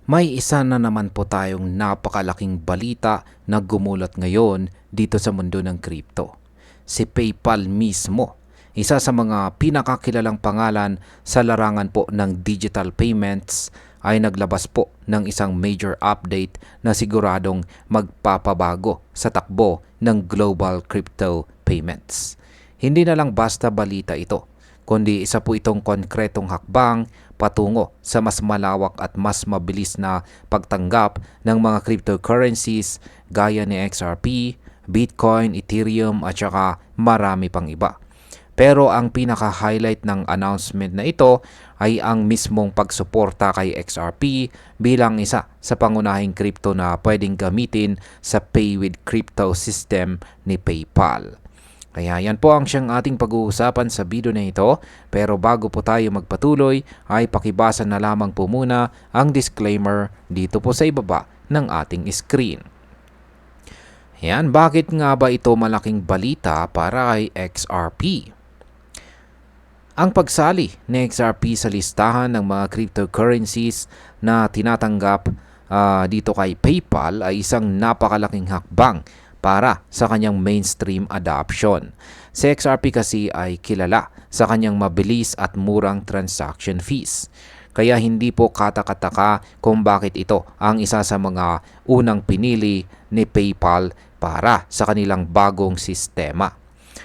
May isa na naman po tayong napakalaking balita na gumulat ngayon dito sa mundo ng crypto. Si PayPal mismo, isa sa mga pinakakilalang pangalan sa larangan po ng digital payments, ay naglabas po ng isang major update na siguradong magpapabago sa takbo ng global crypto payments. Hindi na lang basta balita ito, kundi isa po itong konkretong hakbang patungo sa mas malawak at mas mabilis na pagtanggap ng mga cryptocurrencies gaya ni XRP, Bitcoin, Ethereum at saka marami pang iba. Pero ang pinaka-highlight ng announcement na ito ay ang mismong pagsuporta kay XRP bilang isa sa pangunahing crypto na pwedeng gamitin sa Pay with Crypto system ni PayPal. Kaya yan po ang siyang ating pag-uusapan sa video na ito. Pero bago po tayo magpatuloy ay pakibasa na lamang po muna ang disclaimer dito po sa ibaba ng ating screen. Yan, bakit nga ba ito malaking balita para kay XRP? Ang pagsali ni XRP sa listahan ng mga cryptocurrencies na tinatanggap dito kay PayPal ay isang napakalaking hakbang para sa kanyang mainstream adoption. Si XRP kasi ay kilala sa kanyang mabilis at murang transaction fees. Kaya hindi po katakataka kung bakit ito ang isa sa mga unang pinili ni PayPal para sa kanilang bagong sistema.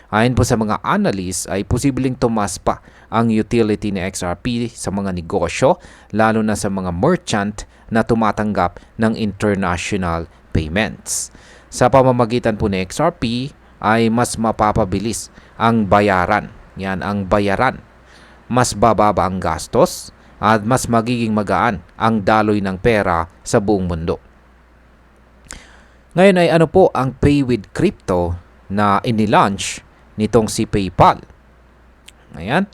Ayon po sa mga analysts ay posibleng tumaas pa ang utility ni XRP sa mga negosyo, lalo na sa mga merchant na tumatanggap ng international payments. Sa pamamagitan po ni XRP ay mas mapapabilis ang bayaran. Yan ang bayaran. Mas bababa ang gastos at mas magiging magaan ang daloy ng pera sa buong mundo. Ngayon ay ano po ang Pay with Crypto na inilaunch nitong si PayPal? Ayan.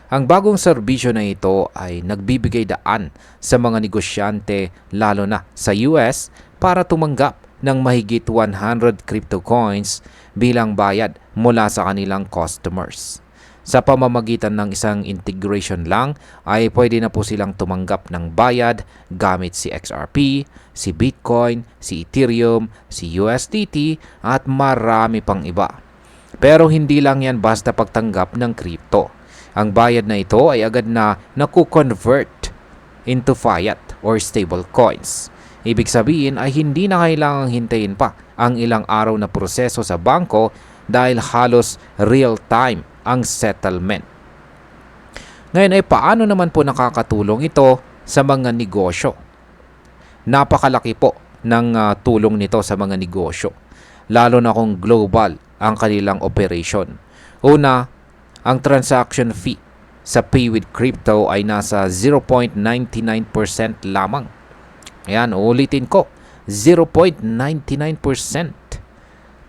Ang bagong serbisyo na ito ay nagbibigay daan sa mga negosyante lalo na sa US para tumanggap ng mahigit 100 crypto coins bilang bayad mula sa kanilang customers. Sa pamamagitan ng isang integration lang ay pwede na po silang tumanggap ng bayad gamit si XRP, si Bitcoin, si Ethereum, si USDT at marami pang iba. Pero hindi lang yan basta pagtanggap ng crypto. Ang bayad na ito ay agad na naku-convert into fiat or stable coins. Ibig sabihin ay hindi na kailangang hintayin pa ang ilang araw na proseso sa bangko dahil halos real-time ang settlement. Ngayon ay paano naman po nakakatulong ito sa mga negosyo? Napakalaki po ng tulong nito sa mga negosyo, lalo na kung global ang kanilang operation. Una, ang transaction fee sa Pay with Crypto ay nasa 0.99% lamang. Ayan, ulitin ko, 0.99%.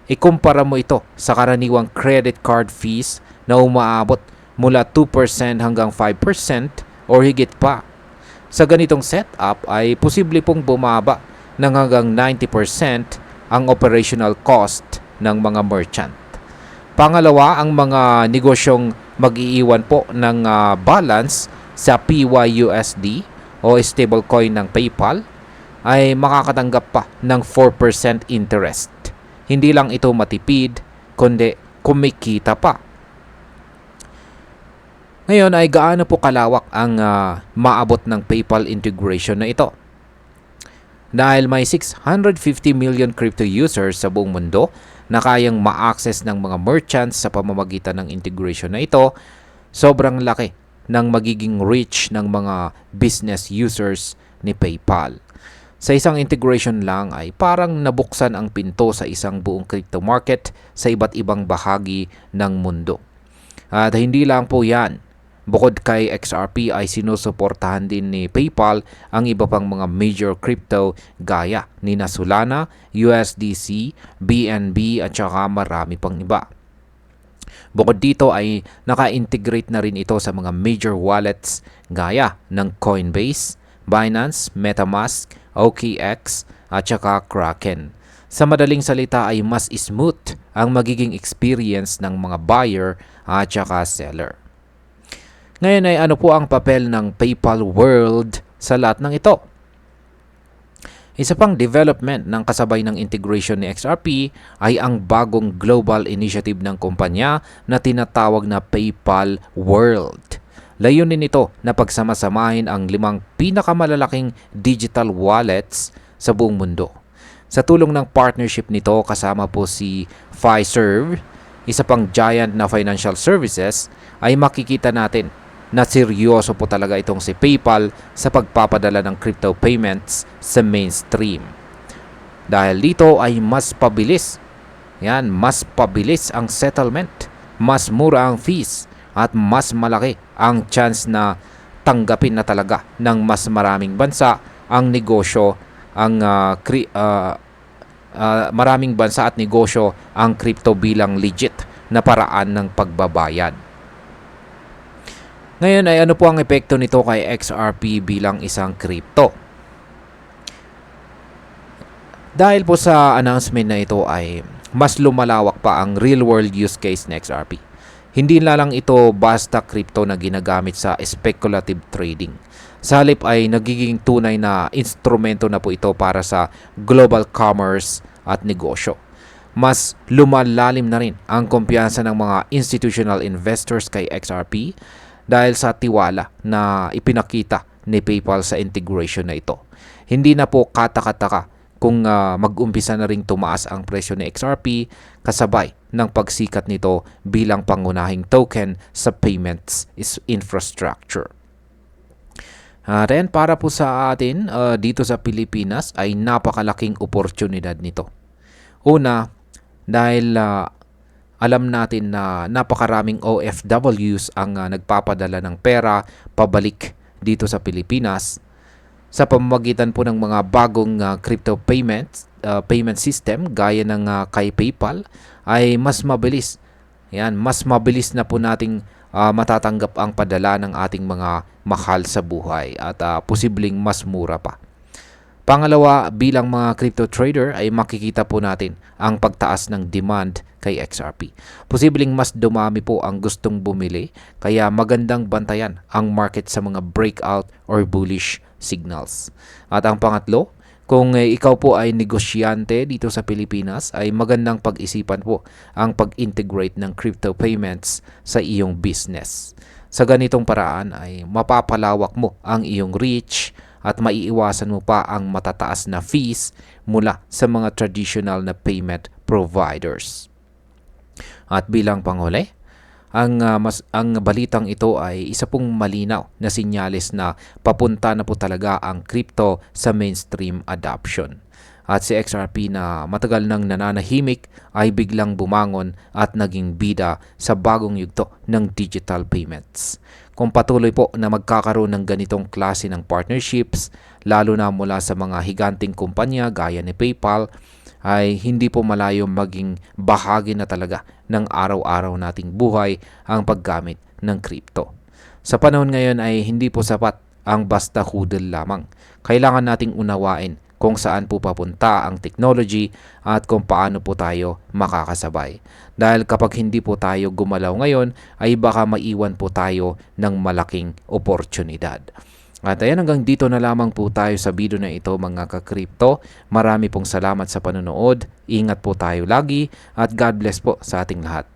Ikumpara mo ito sa karaniwang credit card fees na umaabot mula 2% hanggang 5% o higit pa. Sa ganitong setup ay posible pong bumaba ng hanggang 90% ang operational cost ng mga merchant. Pangalawa, ang mga negosyong mag-iiwan po ng balance sa PYUSD o stablecoin ng PayPal ay makakatanggap pa ng 4% interest. Hindi lang ito matipid, kundi kumikita pa. Ngayon ay gaano po kalawak ang maabot ng PayPal integration na ito? Dahil may 650 million crypto users sa buong mundo na kayang ma-access ng mga merchants sa pamamagitan ng integration na ito, sobrang laki ng magiging reach ng mga business users ni PayPal. Sa isang integration lang ay parang nabuksan ang pinto sa isang buong crypto market sa iba't ibang bahagi ng mundo. At hindi lang po yan. Bukod kay XRP ay sinusuportahan din ni PayPal ang iba pang mga major crypto gaya ni Solana, USDC, BNB at saka marami pang iba. Bukod dito ay naka-integrate na rin ito sa mga major wallets gaya ng Coinbase, Binance, MetaMask, OKX at saka Kraken. Sa madaling salita ay mas smooth ang magiging experience ng mga buyer at saka seller. Ngayon ay ano po ang papel ng PayPal World sa lahat ng ito? Isa pang development ng kasabay ng integration ni XRP ay ang bagong global initiative ng kumpanya na tinatawag na PayPal World. Layunin nito na pagsamasamahin ang 5 pinakamalalaking digital wallets sa buong mundo. Sa tulong ng partnership nito kasama po si Fiserv, isa pang giant na financial services, ay makikita natin na seryoso po talaga itong si PayPal sa pagpapadala ng crypto payments sa mainstream. Dahil dito ay mas pabilis. Mas pabilis ang settlement, mas mura ang fees, at mas malaki ang chance na tanggapin na talaga ng mas maraming bansa ang negosyo, maraming bansa at negosyo ang crypto bilang legit na paraan ng pagbabayad. Ngayon ay ano po ang epekto nito kay XRP bilang isang crypto? Dahil po sa announcement na ito ay mas lumalawak pa ang real world use case ng XRP. Hindi na lang ito basta crypto na ginagamit sa speculative trading. Sa halip ay nagiging tunay na instrumento na po ito para sa global commerce at negosyo. Mas lumalalim na rin ang kumpiyansa ng mga institutional investors kay XRP dahil sa tiwala na ipinakita ni PayPal sa integration na ito. Hindi na po katakataka kung mag-umpisa na ring tumaas ang presyo ni XRP kasabay ng pagsikat nito bilang pangunahing token sa payments infrastructure. Then para po sa atin dito sa Pilipinas ay napakalaking oportunidad nito. Una, dahil alam natin na napakaraming OFWs ang nagpapadala ng pera pabalik dito sa Pilipinas sa pamamagitan po ng mga bagong crypto payment system gaya ng kay PayPal ay mas mabilis. Mas mabilis na po nating matatanggap ang padala ng ating mga mahal sa buhay at posibleng mas mura pa. Pangalawa, bilang mga crypto trader ay makikita po natin ang pagtaas ng demand kay XRP. Posibleng mas dumami po ang gustong bumili kaya magandang bantayan ang market sa mga breakout or bullish signals. At ang pangatlo, kung ikaw po ay negosyante dito sa Pilipinas ay magandang pag-isipan po ang pag-integrate ng crypto payments sa iyong business. Sa ganitong paraan ay mapapalawak mo ang iyong reach at maiiwasan mo pa ang matataas na fees mula sa mga traditional na payment providers. At bilang panghuli, ang balitang ito ay isa pong malinaw na senyales na papunta na po talaga ang crypto sa mainstream adoption. At si XRP na matagal nang nananahimik ay biglang bumangon at naging bida sa bagong yugto ng digital payments. Kung patuloy po na magkakaroon ng ganitong klase ng partnerships, lalo na mula sa mga higanting kumpanya gaya ni PayPal, ay hindi po malayo maging bahagi na talaga ng araw-araw nating buhay ang paggamit ng crypto. Sa panahon ngayon ay hindi po sapat ang basta hudol lamang. Kailangan nating unawain kung saan po papunta ang technology at kung paano po tayo makakasabay. Dahil kapag hindi po tayo gumalaw ngayon, ay baka maiwan po tayo ng malaking oportunidad. At ayan, hanggang dito na lamang po tayo sa video na ito mga ka-crypto. Marami pong salamat sa panonood. Ingat po tayo lagi at God bless po sa ating lahat.